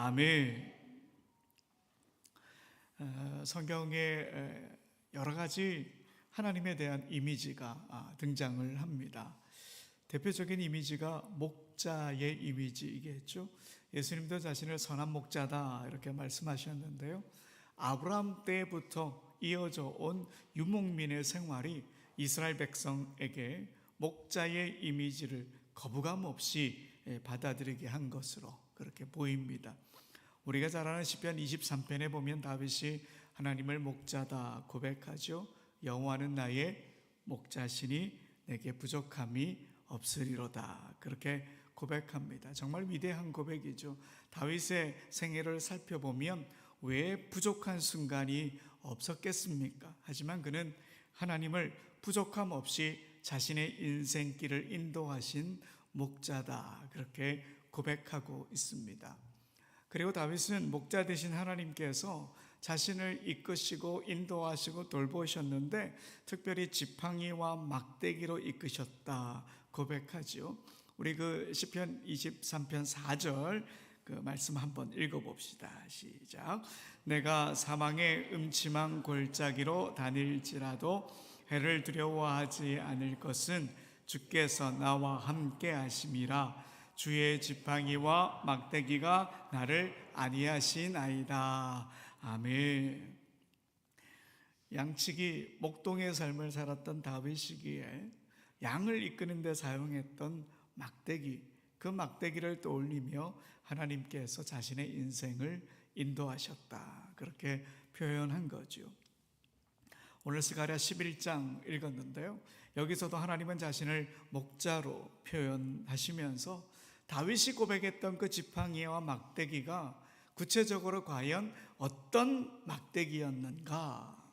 아멘. 성경에 여러 가지 하나님에 대한 이미지가 등장을 합니다. 대표적인 이미지가 목자의 이미지이겠죠. 예수님도 자신을 선한 목자다 이렇게 말씀하셨는데요. 아브라함 때부터 이어져 온 유목민의 생활이 이스라엘 백성에게 목자의 이미지를 거부감 없이 받아들이게 한 것으로 그렇게 보입니다. 우리가 잘 아는 시편 23편에 보면 다윗이 하나님을 목자다 고백하죠. 여호와는 나의 목자시니 내게 부족함이 없으리로다 그렇게 고백합니다. 정말 위대한 고백이죠. 다윗의 생애를 살펴보면 왜 부족한 순간이 없었겠습니까? 하지만 그는 하나님을 부족함 없이 자신의 인생길을 인도하신 목자다 그렇게 고백하고 있습니다. 그리고 다윗은 목자 되신 하나님께서 자신을 이끄시고 인도하시고 돌보셨는데 특별히 지팡이와 막대기로 이끄셨다 고백하죠. 우리 그 시편 23편 4절 그 말씀 한번 읽어봅시다. 시작. 내가 사망의 음침한 골짜기로 다닐지라도 해를 두려워하지 않을 것은 주께서 나와 함께 하심이라. 주의 지팡이와 막대기가 나를 안위하시나이다. 아멘. 양치기 목동의 삶을 살았던 다윗이기에 양을 이끄는 데 사용했던 막대기, 그 막대기를 떠올리며 하나님께서 자신의 인생을 인도하셨다 그렇게 표현한 거죠. 오늘 스가랴 11장 읽었는데요. 여기서도 하나님은 자신을 목자로 표현하시면서 다윗이 고백했던 그 지팡이와 막대기가 구체적으로 과연 어떤 막대기였는가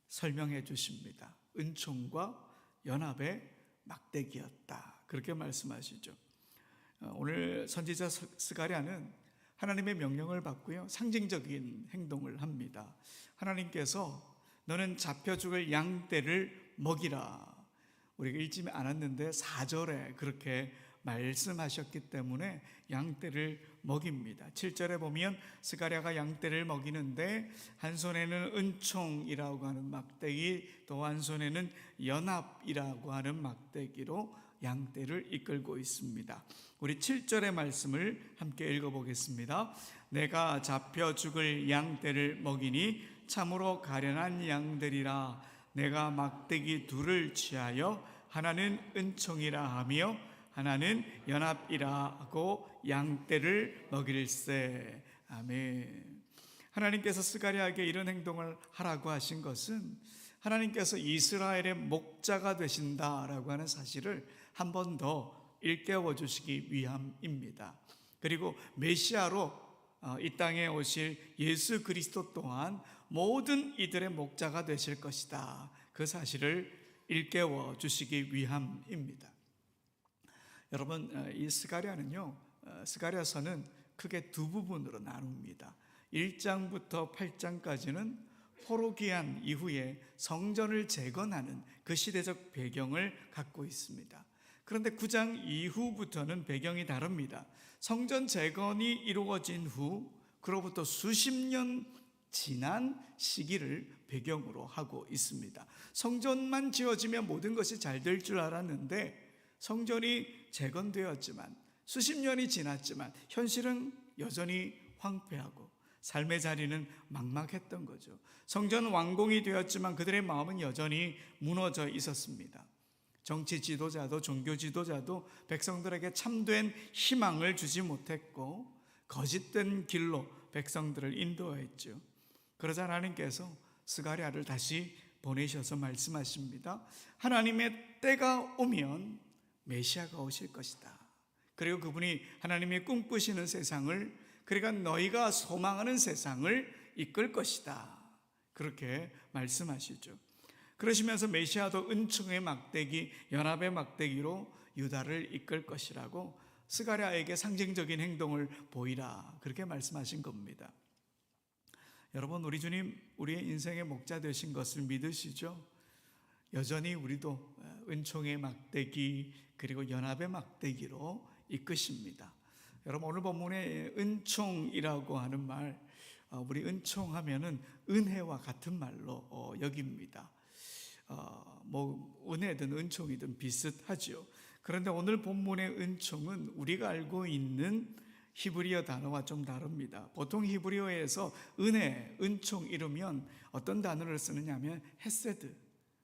설명해 주십니다. 은총과 연합의 막대기였다 그렇게 말씀하시죠. 오늘 선지자 스가랴는 하나님의 명령을 받고요 상징적인 행동을 합니다. 하나님께서 너는 잡혀 죽을 양떼를 먹이라. 우리가 읽지 않았는데 4절에 그렇게 말씀하셨기 때문에 양떼를 먹입니다. 7절에 보면 스가랴가 양떼를 먹이는데 한 손에는 은총이라고 하는 막대기, 또 한 손에는 연합이라고 하는 막대기로 양떼를 이끌고 있습니다. 우리 7절의 말씀을 함께 읽어보겠습니다. 내가 잡혀 죽을 양떼를 먹이니 참으로 가련한 양들이라. 내가 막대기 둘을 취하여 하나는 은총이라 하며 하나는 연합이라 하고 양떼를 먹일세. 아멘. 하나님께서 스가랴에게 이런 행동을 하라고 하신 것은 하나님께서 이스라엘의 목자가 되신다라고 하는 사실을 한 번 더 일깨워 주시기 위함입니다. 그리고 메시아로 이 땅에 오실 예수 그리스도 또한 모든 이들의 목자가 되실 것이다 그 사실을 일깨워 주시기 위함입니다. 여러분, 이 스가랴는요 스가랴서는 크게 두 부분으로 나눕니다. 1장부터 8장까지는 포로기한 이후에 성전을 재건하는 그 시대적 배경을 갖고 있습니다. 그런데 9장 이후부터는 배경이 다릅니다. 성전 재건이 이루어진 후 그로부터 수십 년 지난 시기를 배경으로 하고 있습니다. 성전만 지어지면 모든 것이 잘 될 줄 알았는데 성전이 재건되었지만 수십 년이 지났지만 현실은 여전히 황폐하고 삶의 자리는 막막했던 거죠. 성전 완공이 되었지만 그들의 마음은 여전히 무너져 있었습니다. 정치 지도자도 종교 지도자도 백성들에게 참된 희망을 주지 못했고 거짓된 길로 백성들을 인도했죠. 그러자 하나님께서 스가랴를 다시 보내셔서 말씀하십니다. 하나님의 때가 오면 메시아가 오실 것이다. 그리고 그분이 하나님이 꿈꾸시는 세상을, 그러니까 너희가 소망하는 세상을 이끌 것이다 그렇게 말씀하시죠. 그러시면서 메시아도 은총의 막대기, 연합의 막대기로 유다를 이끌 것이라고 스가랴에게 상징적인 행동을 보이라 그렇게 말씀하신 겁니다. 여러분, 우리 주님 우리의 인생의 목자 되신 것을 믿으시죠? 여전히 우리도 은총의 막대기 그리고 연합의 막대기로 이끄십니다. 여러분, 오늘 본문에 은총이라고 하는 말, 우리 은총하면은 은혜와 같은 말로 여깁니다. 뭐 은혜든 은총이든 비슷하죠. 그런데 오늘 본문의 은총은 우리가 알고 있는 히브리어 단어와 좀 다릅니다. 보통 히브리어에서 은혜, 은총 이르면 어떤 단어를 쓰느냐 하면 헤세드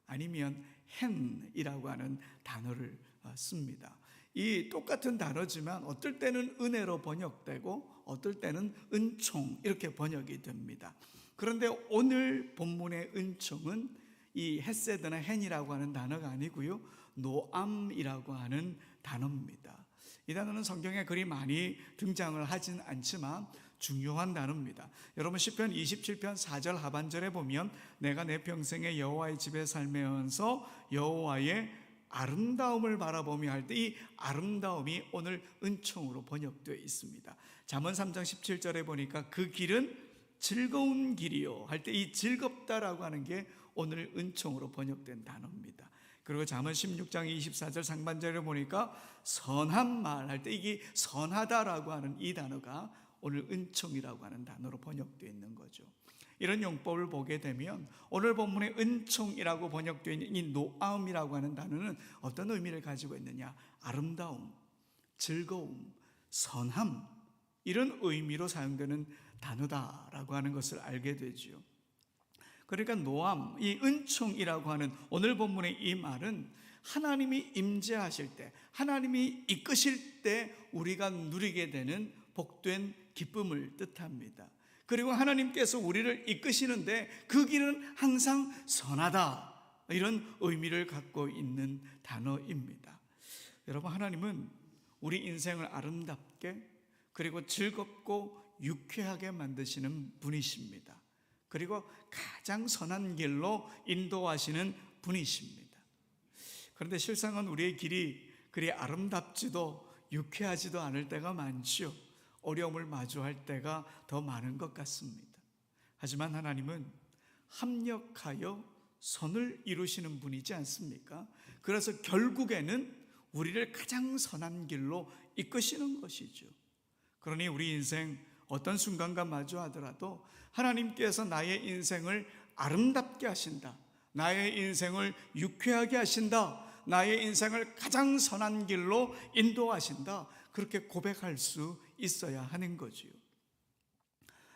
아니면 헨이라고 하는 단어를 씁니다. 이 똑같은 단어지만 어떨 때는 은혜로 번역되고 어떨 때는 은총 이렇게 번역이 됩니다. 그런데 오늘 본문의 은총은 이 헤세드나 헨이라고 하는 단어가 아니고요, 노암이라고 하는 단어입니다. 이 단어는 성경에 그리 많이 등장을 하진 않지만 중요한 단어입니다. 여러분, 시편 27편 4절 하반절에 보면 내가 내 평생에 여호와의 집에 살면서 여호와의 아름다움을 바라보며 할 때 이 아름다움이 오늘 은총으로 번역되어 있습니다. 잠언 3장 17절에 보니까 그 길은 즐거운 길이요 할 때 이 즐겁다라고 하는 게 오늘 은총으로 번역된 단어입니다. 그리고 잠언 16장 24절 상반절에 보니까 선한 말 할 때 이게 선하다라고 하는 이 단어가 오늘 은총이라고 하는 단어로 번역되어 있는 거죠. 이런 용법을 보게 되면 오늘 본문의 은총이라고 번역되어 있는 이 노아움이라고 하는 단어는 어떤 의미를 가지고 있느냐? 아름다움, 즐거움, 선함, 이런 의미로 사용되는 단어다라고 하는 것을 알게 되죠. 그러니까 노암, 이 은총이라고 하는 오늘 본문의 이 말은 하나님이 임재하실 때, 하나님이 이끄실 때 우리가 누리게 되는 복된 기쁨을 뜻합니다. 그리고 하나님께서 우리를 이끄시는데 그 길은 항상 선하다, 이런 의미를 갖고 있는 단어입니다. 여러분, 하나님은 우리 인생을 아름답게 그리고 즐겁고 유쾌하게 만드시는 분이십니다. 그리고 가장 선한 길로 인도하시는 분이십니다. 그런데 실상은 우리의 길이 그리 아름답지도 유쾌하지도 않을 때가 많지요. 어려움을 마주할 때가 더 많은 것 같습니다. 하지만 하나님은 합력하여 선을 이루시는 분이지 않습니까? 그래서 결국에는 우리를 가장 선한 길로 이끄시는 것이죠. 그러니 우리 인생 어떤 순간과 마주하더라도 하나님께서 나의 인생을 아름답게 하신다, 나의 인생을 유쾌하게 하신다, 나의 인생을 가장 선한 길로 인도하신다, 그렇게 고백할 수 있어야 하는 거지요.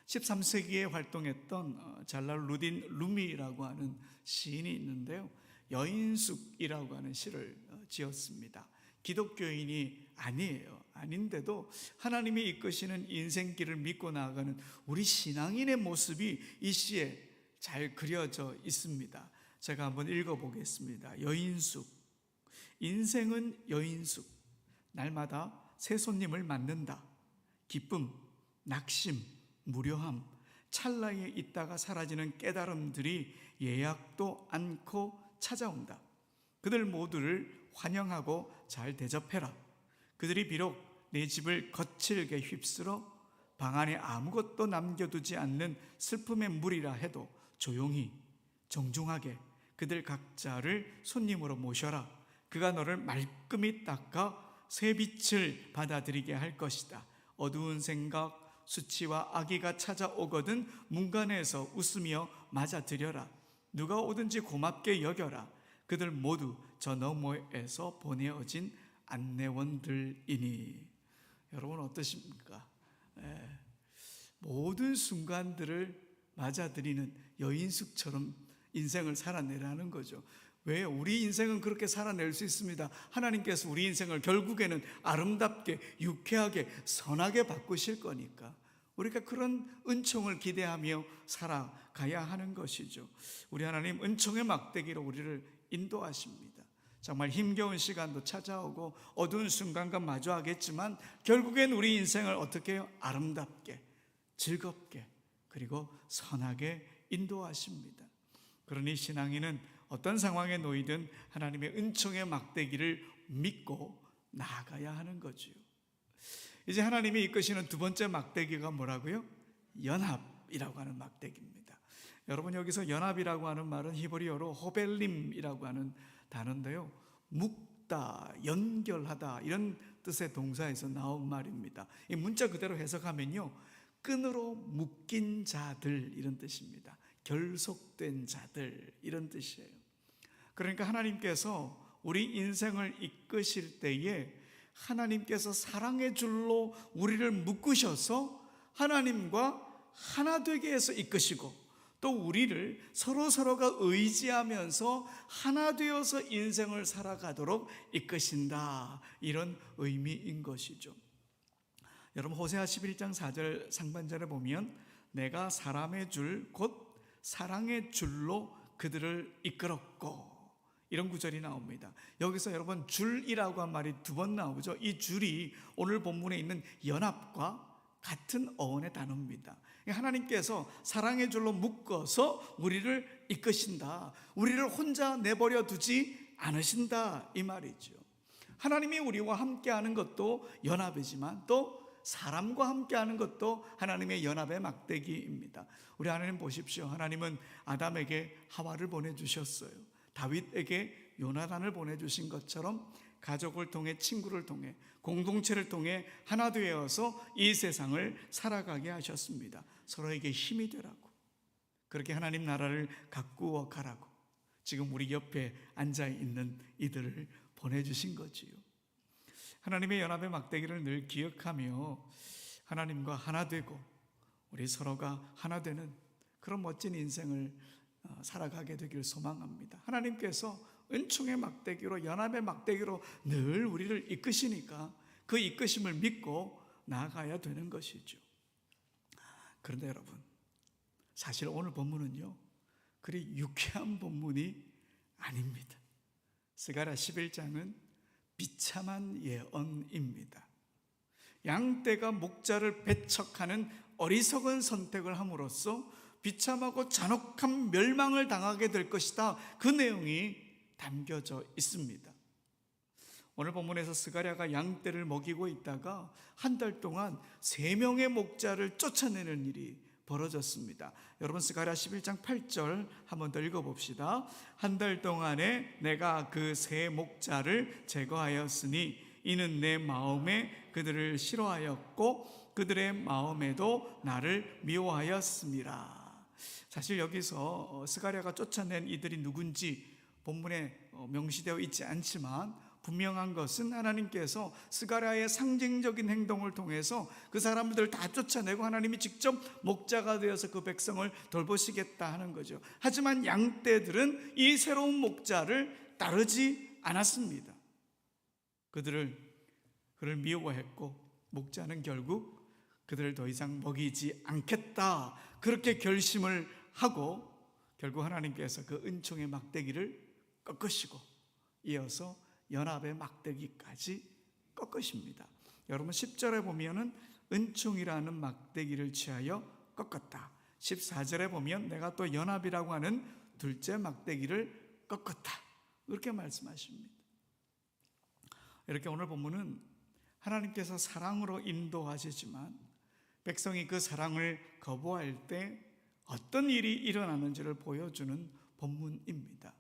13세기에 활동했던 잘랄루딘 루미라고 하는 시인이 있는데요, 여인숙이라고 하는 시를 지었습니다. 기독교인이 아닌데도 하나님이 이끄시는 인생길을 믿고 나아가는 우리 신앙인의 모습이 이 시에 잘 그려져 있습니다. 제가 한번 읽어보겠습니다. 여인숙. 인생은 여인숙. 날마다 새 손님을 맞는다. 기쁨, 낙심, 무료함, 찰나에 있다가 사라지는 깨달음들이 예약도 않고 찾아온다. 그들 모두를 환영하고 잘 대접해라. 그들이 비록 내 집을 거칠게 휩쓸어 방 안에 아무것도 남겨두지 않는 슬픔의 물이라 해도 조용히 정중하게 그들 각자를 손님으로 모셔라. 그가 너를 말끔히 닦아 새 빛을 받아들이게 할 것이다. 어두운 생각, 수치와 악의가 찾아오거든 문간에서 웃으며 맞아들여라. 누가 오든지 고맙게 여겨라. 그들 모두 저 너머에서 보내어진 안내원들이니. 여러분 어떠십니까? 모든 순간들을 맞아들이는 여인숙처럼 인생을 살아내라는 거죠. 왜? 우리 인생은 그렇게 살아낼 수 있습니다. 하나님께서 우리 인생을 결국에는 아름답게, 유쾌하게, 선하게 바꾸실 거니까 우리가 그런 은총을 기대하며 살아가야 하는 것이죠. 우리 하나님 은총의 막대기로 우리를 인도하십니다. 정말 힘겨운 시간도 찾아오고 어두운 순간과 마주하겠지만 결국엔 우리 인생을 어떻게 해요? 아름답게, 즐겁게, 그리고 선하게 인도하십니다. 그러니 신앙인은 어떤 상황에 놓이든 하나님의 은총의 막대기를 믿고 나아가야 하는 거지요. 이제 하나님이 이끄시는 두 번째 막대기가 뭐라고요? 연합이라고 하는 막대기입니다. 여러분, 여기서 연합이라고 하는 말은 히브리어로 호벨림이라고 하는 단어인데요, 묶다, 연결하다 이런 뜻의 동사에서 나온 말입니다. 이 문자 그대로 해석하면요, 끈으로 묶인 자들 이런 뜻입니다. 결속된 자들 이런 뜻이에요. 그러니까 하나님께서 우리 인생을 이끄실 때에 하나님께서 사랑의 줄로 우리를 묶으셔서 하나님과 하나 되게 해서 이끄시고, 또 우리를 서로가 의지하면서 하나 되어서 인생을 살아가도록 이끄신다, 이런 의미인 것이죠. 여러분, 호세아 11장 4절 상반절에 보면 내가 사람의 줄 곧 사랑의 줄로 그들을 이끌었고, 이런 구절이 나옵니다. 여기서 여러분, 줄이라고 한 말이 2번 나오죠. 이 줄이 오늘 본문에 있는 연합과 같은 어원의 단어입니다. 하나님께서 사랑의 줄로 묶어서 우리를 이끄신다, 우리를 혼자 내버려 두지 않으신다, 이 말이죠. 하나님이 우리와 함께하는 것도 연합이지만 또 사람과 함께하는 것도 하나님의 연합의 막대기입니다. 우리 하나님 보십시오. 하나님은 아담에게 하와를 보내주셨어요. 다윗에게 요나단을 보내주신 것처럼 가족을 통해, 친구를 통해, 공동체를 통해 하나 되어서 이 세상을 살아가게 하셨습니다. 서로에게 힘이 되라고, 그렇게 하나님 나라를 가꾸어 가라고 지금 우리 옆에 앉아있는 이들을 보내주신 거지요. 하나님의 연합의 막대기를 늘 기억하며 하나님과 하나 되고 우리 서로가 하나 되는 그런 멋진 인생을 살아가게 되길 소망합니다. 하나님께서 은총의 막대기로, 연합의 막대기로 늘 우리를 이끄시니까 그 이끄심을 믿고 나아가야 되는 것이죠. 그런데 여러분, 사실 오늘 본문은요, 그리 유쾌한 본문이 아닙니다. 스가랴 11장은 비참한 예언입니다. 양떼가 목자를 배척하는 어리석은 선택을 함으로써 비참하고 잔혹한 멸망을 당하게 될 것이다, 그 내용이 담겨져 있습니다. 오늘 본문에서 스가랴가 양떼를 먹이고 있다가 한 달 동안 3명의 목자를 쫓아내는 일이 벌어졌습니다. 여러분, 스가랴 11장 8절 한번 더 읽어봅시다. 한 달 동안에 내가 그 3 목자를 제거하였으니 이는 내 마음에 그들을 싫어하였고 그들의 마음에도 나를 미워하였습니다. 사실 여기서 스가랴가 쫓아낸 이들이 누군지 본문에 명시되어 있지 않지만 분명한 것은 하나님께서 스가랴의 상징적인 행동을 통해서 그 사람들을 다 쫓아내고 하나님이 직접 목자가 되어서 그 백성을 돌보시겠다 하는 거죠. 하지만 양떼들은 이 새로운 목자를 따르지 않았습니다. 그를 미워했고 목자는 결국 그들을 더 이상 먹이지 않겠다, 그렇게 결심을 하고 결국 하나님께서 그 은총의 막대기를 꺾으시고 이어서 연합의 막대기까지 꺾으십니다. 여러분, 10절에 보면은 은총이라는 막대기를 취하여 꺾었다. 14절에 보면 내가 또 연합이라고 하는 둘째 막대기를 꺾었다, 이렇게 말씀하십니다. 이렇게 오늘 본문은 하나님께서 사랑으로 인도하시지만 백성이 그 사랑을 거부할 때 어떤 일이 일어나는지를 보여주는 본문입니다.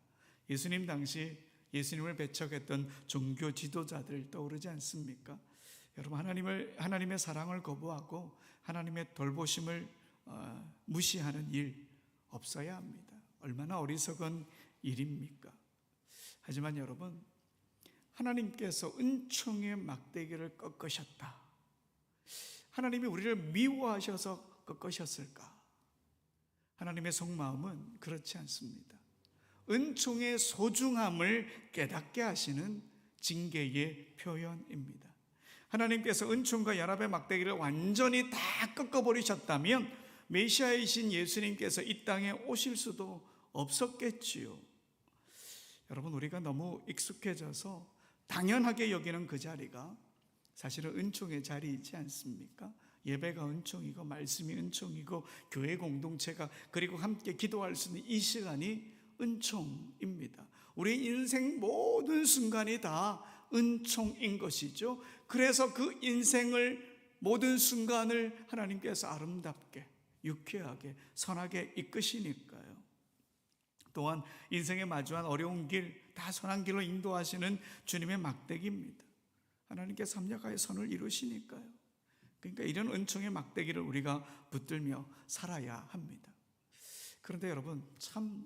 예수님 당시 예수님을 배척했던 종교 지도자들 떠오르지 않습니까? 여러분, 하나님의 사랑을 거부하고 하나님의 돌보심을 무시하는 일 없어야 합니다. 얼마나 어리석은 일입니까? 하지만 여러분, 하나님께서 은총의 막대기를 꺾으셨다. 하나님이 우리를 미워하셔서 꺾으셨을까? 하나님의 속마음은 그렇지 않습니다. 은총의 소중함을 깨닫게 하시는 징계의 표현입니다. 하나님께서 은총과 연합의 막대기를 완전히 다 꺾어버리셨다면 메시아이신 예수님께서 이 땅에 오실 수도 없었겠지요. 여러분, 우리가 너무 익숙해져서 당연하게 여기는 그 자리가 사실은 은총의 자리이지 않습니까? 예배가 은총이고 말씀이 은총이고 교회 공동체가 그리고 함께 기도할 수 있는 이 시간이 은총입니다. 우리 인생 모든 순간이 다 은총인 것이죠. 그래서 그 인생을 모든 순간을 하나님께서 아름답게 유쾌하게 선하게 이끄시니까요. 또한 인생에 마주한 어려운 길 다 선한 길로 인도하시는 주님의 막대기입니다. 하나님께서 삼약하의 선을 이루시니까요. 그러니까 이런 은총의 막대기를 우리가 붙들며 살아야 합니다. 그런데 여러분, 참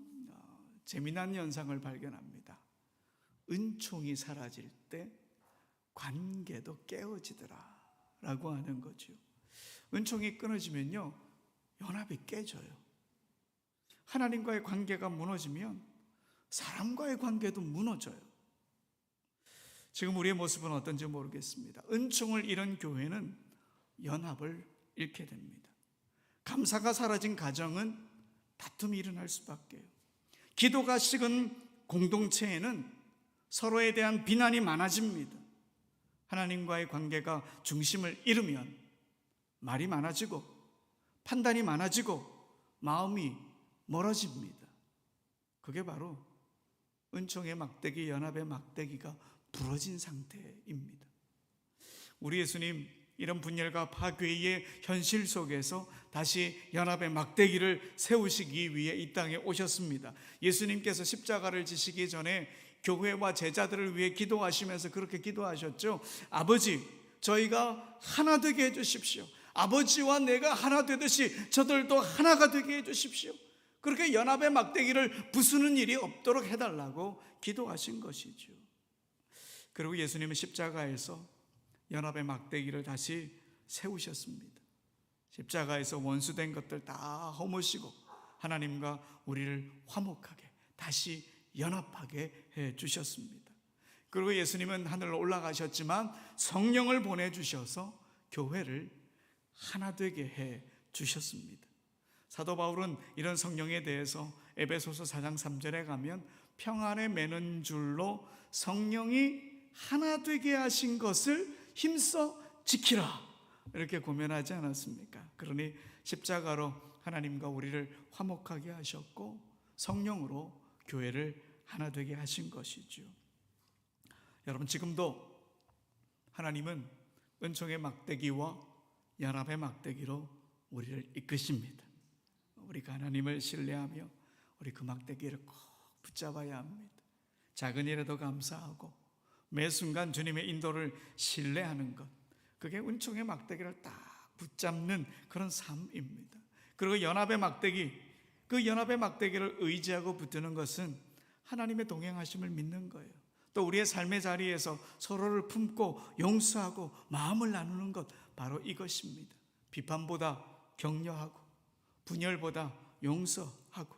재미난 현상을 발견합니다. 은총이 사라질 때 관계도 깨어지더라 라고 하는 거죠. 은총이 끊어지면요, 연합이 깨져요. 하나님과의 관계가 무너지면 사람과의 관계도 무너져요. 지금 우리의 모습은 어떤지 모르겠습니다. 은총을 잃은 교회는 연합을 잃게 됩니다. 감사가 사라진 가정은 다툼이 일어날 수밖에요. 기도가 식은 공동체에는 서로에 대한 비난이 많아집니다. 하나님과의 관계가 중심을 잃으면 말이 많아지고 판단이 많아지고 마음이 멀어집니다. 그게 바로 은총의 막대기, 연합의 막대기가 부러진 상태입니다. 우리 예수님 이런 분열과 파괴의 현실 속에서 다시 연합의 막대기를 세우시기 위해 이 땅에 오셨습니다. 예수님께서 십자가를 지시기 전에 교회와 제자들을 위해 기도하시면서 그렇게 기도하셨죠. 아버지, 저희가 하나 되게 해주십시오. 아버지와 내가 하나 되듯이 저들도 하나가 되게 해주십시오. 그렇게 연합의 막대기를 부수는 일이 없도록 해달라고 기도하신 것이죠. 그리고 예수님은 십자가에서 연합의 막대기를 다시 세우셨습니다. 십자가에서 원수된 것들 다 허무시고 하나님과 우리를 화목하게 다시 연합하게 해주셨습니다. 그리고 예수님은 하늘로 올라가셨지만 성령을 보내주셔서 교회를 하나 되게 해주셨습니다. 사도 바울은 이런 성령에 대해서 에베소서 4장 3절에 가면 평안에 매는 줄로 성령이 하나 되게 하신 것을 힘써 지키라 이렇게 고면하지 않았습니까? 그러니 십자가로 하나님과 우리를 화목하게 하셨고 성령으로 교회를 하나 되게 하신 것이죠. 여러분, 지금도 하나님은 은총의 막대기와 연합의 막대기로 우리를 이끄십니다. 우리가 하나님을 신뢰하며 우리 그 막대기를 꼭 붙잡아야 합니다. 작은 일에도 감사하고 매 순간 주님의 인도를 신뢰하는 것, 그게 은총의 막대기를 딱 붙잡는 그런 삶입니다. 그리고 연합의 막대기, 그 연합의 막대기를 의지하고 붙드는 것은 하나님의 동행하심을 믿는 거예요. 또 우리의 삶의 자리에서 서로를 품고 용서하고 마음을 나누는 것, 바로 이것입니다. 비판보다 격려하고 분열보다 용서하고,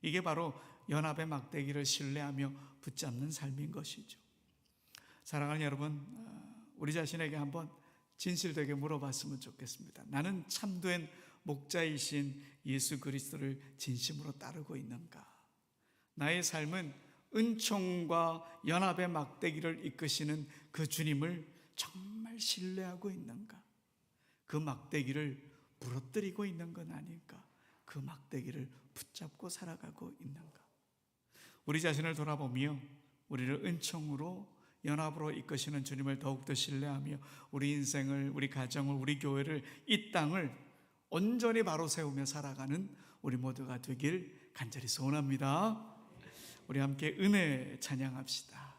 이게 바로 연합의 막대기를 신뢰하며 붙잡는 삶인 것이죠. 사랑하는 여러분, 우리 자신에게 한번 진실되게 물어봤으면 좋겠습니다. 나는 참된 목자이신 예수 그리스도를 진심으로 따르고 있는가? 나의 삶은 은총과 연합의 막대기를 이끄시는 그 주님을 정말 신뢰하고 있는가? 그 막대기를 부러뜨리고 있는 건 아닐까? 그 막대기를 붙잡고 살아가고 있는가? 우리 자신을 돌아보며 우리를 은총으로 연합으로 이끄시는 주님을 더욱더 신뢰하며 우리 인생을, 우리 가정을, 우리 교회를, 이 땅을 온전히 바로 세우며 살아가는 우리 모두가 되길 간절히 소원합니다. 우리 함께 은혜 찬양합시다.